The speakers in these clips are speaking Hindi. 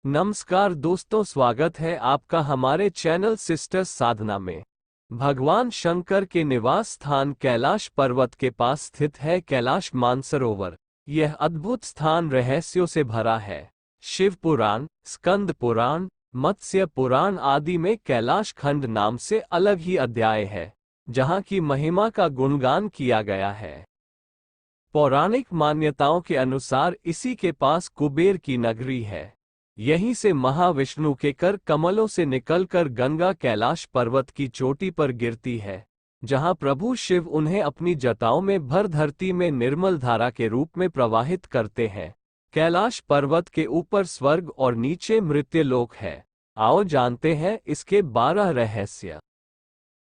नमस्कार दोस्तों, स्वागत है आपका हमारे चैनल सिस्टर्स साधना में। भगवान शंकर के निवास स्थान कैलाश पर्वत के पास स्थित है कैलाश मानसरोवर। यह अद्भुत स्थान रहस्यों से भरा है। शिव पुराण, स्कंद पुराण, मत्स्य पुराण आदि में कैलाश खंड नाम से अलग ही अध्याय है, जहाँ की महिमा का गुणगान किया गया है। पौराणिक मान्यताओं के अनुसार इसी के पास कुबेर की नगरी है। यहीं से महाविष्णु के कर कमलों से निकलकर गंगा कैलाश पर्वत की चोटी पर गिरती है, जहां प्रभु शिव उन्हें अपनी जटाओं में भर धरती में निर्मल धारा के रूप में प्रवाहित करते हैं। कैलाश पर्वत के ऊपर स्वर्ग और नीचे मृत्युलोक है। आओ जानते हैं इसके 12 रहस्य।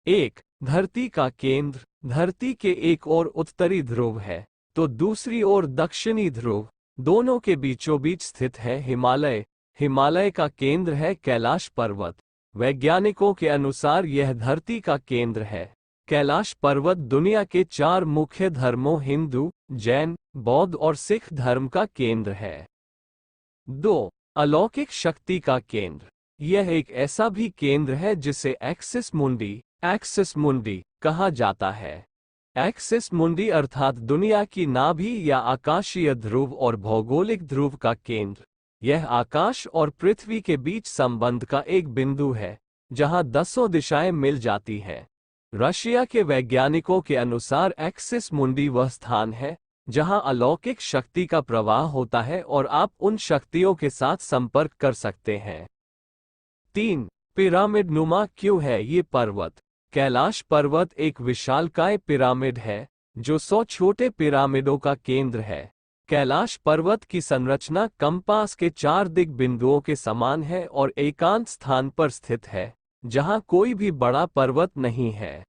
1. धरती का केंद्र। धरती के एक ओर उत्तरी ध्रुव है, तो दूसरी ओर दक्षिणी ध्रुव। दोनों के बीचों बीच स्थित है हिमालय। हिमालय का केंद्र है कैलाश पर्वत। वैज्ञानिकों के अनुसार यह धरती का केंद्र है। कैलाश पर्वत दुनिया के 4 मुख्य धर्मों हिंदू, जैन, बौद्ध और सिख धर्म का केंद्र है। 2. अलौकिक शक्ति का केंद्र। यह एक ऐसा भी केंद्र है जिसे एक्सिस मुंडी कहा जाता है। एक्सिस मुंडी अर्थात दुनिया की नाभि या आकाशीय ध्रुव और भौगोलिक ध्रुव का केंद्र। यह आकाश और पृथ्वी के बीच संबंध का एक बिंदु है, जहां 10 दिशाएं मिल जाती हैं। रशिया के वैज्ञानिकों के अनुसार एक्सिस मुंडी वह स्थान है जहां अलौकिक शक्ति का प्रवाह होता है और आप उन शक्तियों के साथ संपर्क कर सकते हैं। 3. पिरामिड नुमा क्यों है ये पर्वत? कैलाश पर्वत एक विशालकाय पिरामिड है, जो 100 छोटे पिरामिडों का केंद्र है। कैलाश पर्वत की संरचना कंपास के 4 दिग बिंदुओं के समान है और एकांत स्थान पर स्थित है, जहां कोई भी बड़ा पर्वत नहीं है।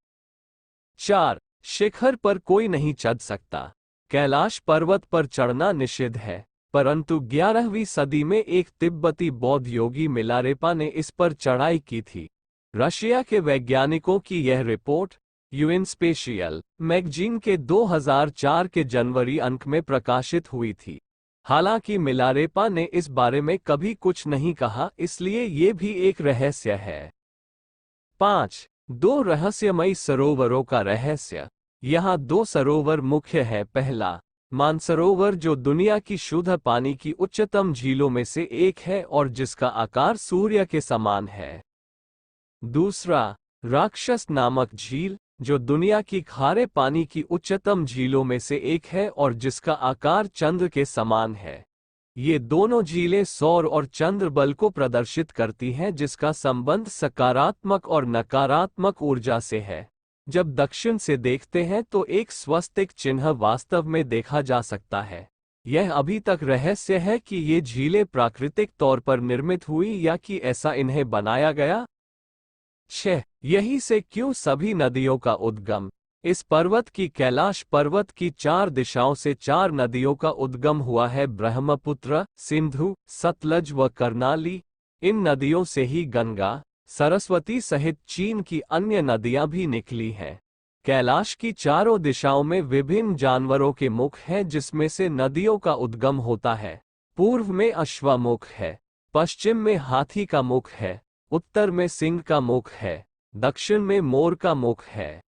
4. शिखर पर कोई नहीं चढ़ सकता। कैलाश पर्वत पर चढ़ना निषिद्ध है, परंतु 11वीं सदी में एक तिब्बती बौद्ध योगी मिलारेपा ने इस पर चढ़ाई की थी। रशिया के वैज्ञानिकों की यह रिपोर्ट यूएन स्पेशियल मैगजीन के 2004 के जनवरी अंक में प्रकाशित हुई थी। हालांकि मिलारेपा ने इस बारे में कभी कुछ नहीं कहा, इसलिए ये भी एक रहस्य है। 5. 2 रहस्यमयी सरोवरों का रहस्य। यहाँ 2 सरोवर मुख्य है। पहला, मानसरोवर, जो दुनिया की शुद्ध पानी की उच्चतम झीलों में से एक है और जिसका आकार सूर्य के समान है। दूसरा, राक्षस नामक झील, जो दुनिया की खारे पानी की उच्चतम झीलों में से एक है और जिसका आकार चंद्र के समान है। ये दोनों झीलें सौर और चंद्र बल को प्रदर्शित करती हैं, जिसका संबंध सकारात्मक और नकारात्मक ऊर्जा से है। जब दक्षिण से देखते हैं तो एक स्वस्तिक चिन्ह वास्तव में देखा जा सकता है। यह अभी तक रहस्य है कि ये झीलें प्राकृतिक तौर पर निर्मित हुई या कि ऐसा इन्हें बनाया गया। 6. यहीं से क्यों सभी नदियों का उद्गम? इस पर्वत की कैलाश पर्वत की 4 दिशाओं से 4 नदियों का उद्गम हुआ है। ब्रह्मपुत्र, सिंधु, सतलज व कर्नाली। इन नदियों से ही गंगा, सरस्वती सहित चीन की अन्य नदियां भी निकली हैं। कैलाश की चारों दिशाओं में विभिन्न जानवरों के मुख हैं, जिसमें से नदियों का उद्गम होता है। पूर्व में अश्वमुख है, पश्चिम में हाथी का मुख है, उत्तर में सिंह का मुख है, दक्षिण में मोर का मुख है।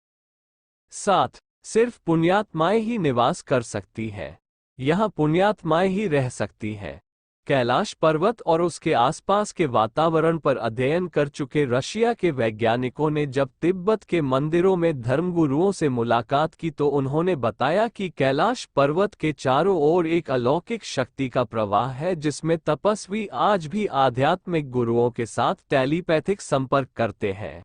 7. सिर्फ पुण्यात्माएं ही निवास कर सकती हैं। यहाँ पुण्यात्माएं ही रह सकती हैं। कैलाश पर्वत और उसके आसपास के वातावरण पर अध्ययन कर चुके रशिया के वैज्ञानिकों ने जब तिब्बत के मंदिरों में धर्मगुरुओं से मुलाकात की तो उन्होंने बताया कि कैलाश पर्वत के चारों ओर एक अलौकिक शक्ति का प्रवाह है, जिसमें तपस्वी आज भी आध्यात्मिक गुरुओं के साथ टेलीपैथिक संपर्क करते हैं।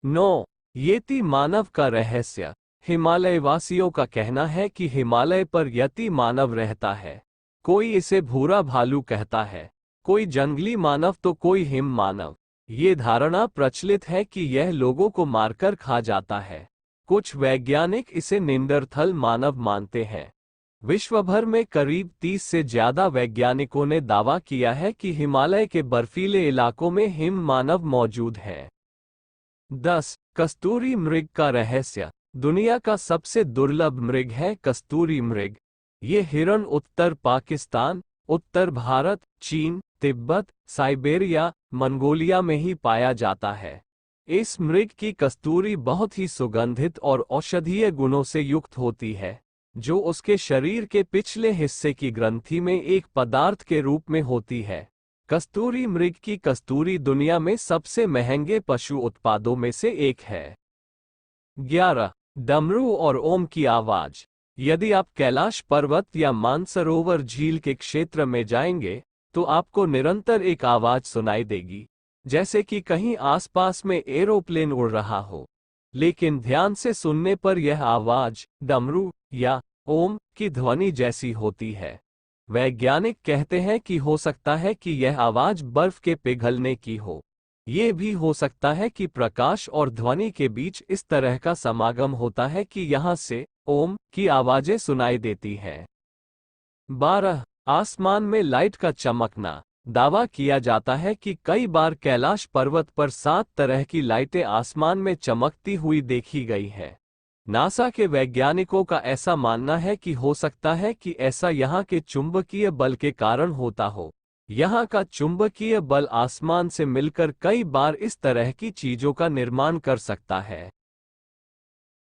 9. यति मानव का रहस्य। हिमालय वासियों का कहना है कि हिमालय पर यति मानव रहता है। कोई इसे भूरा भालू कहता है, कोई जंगली मानव तो कोई हिम मानव। ये धारणा प्रचलित है कि यह लोगों को मारकर खा जाता है। कुछ वैज्ञानिक इसे निंदरथल मानव मानते हैं। विश्व भर में करीब 30 से ज्यादा वैज्ञानिकों ने दावा किया है कि हिमालय के बर्फीले इलाकों में हिम मानव मौजूद हैं। 10. कस्तूरी मृग का रहस्य। दुनिया का सबसे दुर्लभ मृग है कस्तूरी मृग। ये हिरण उत्तर पाकिस्तान, उत्तर भारत, चीन, तिब्बत, साइबेरिया, मंगोलिया में ही पाया जाता है। इस मृग की कस्तूरी बहुत ही सुगंधित और औषधीय गुणों से युक्त होती है, जो उसके शरीर के पिछले हिस्से की ग्रंथि में एक पदार्थ के रूप में होती है। कस्तूरी मृग की कस्तूरी दुनिया में सबसे महंगे पशु उत्पादों में से एक है। 11. डमरू और ओम की आवाज। यदि आप कैलाश पर्वत या मानसरोवर झील के क्षेत्र में जाएंगे, तो आपको निरंतर एक आवाज सुनाई देगी, जैसे कि कहीं आसपास में एरोप्लेन उड़ रहा हो। लेकिन ध्यान से सुनने पर यह आवाज डमरू या ओम की ध्वनि जैसी होती है। वैज्ञानिक कहते हैं कि हो सकता है कि यह आवाज बर्फ के पिघलने की हो। ये भी हो सकता है कि प्रकाश और ध्वनि के बीच इस तरह का समागम होता है कि यहाँ से ओम की आवाजें सुनाई देती हैं। 12. आसमान में लाइट का चमकना। दावा किया जाता है कि कई बार कैलाश पर्वत पर 7 तरह की लाइटें आसमान में चमकती हुई देखी गई हैं। नासा के वैज्ञानिकों का ऐसा मानना है कि हो सकता है कि ऐसा यहाँ के चुंबकीय बल के कारण होता हो। यहाँ का चुंबकीय बल आसमान से मिलकर कई बार इस तरह की चीजों का निर्माण कर सकता है।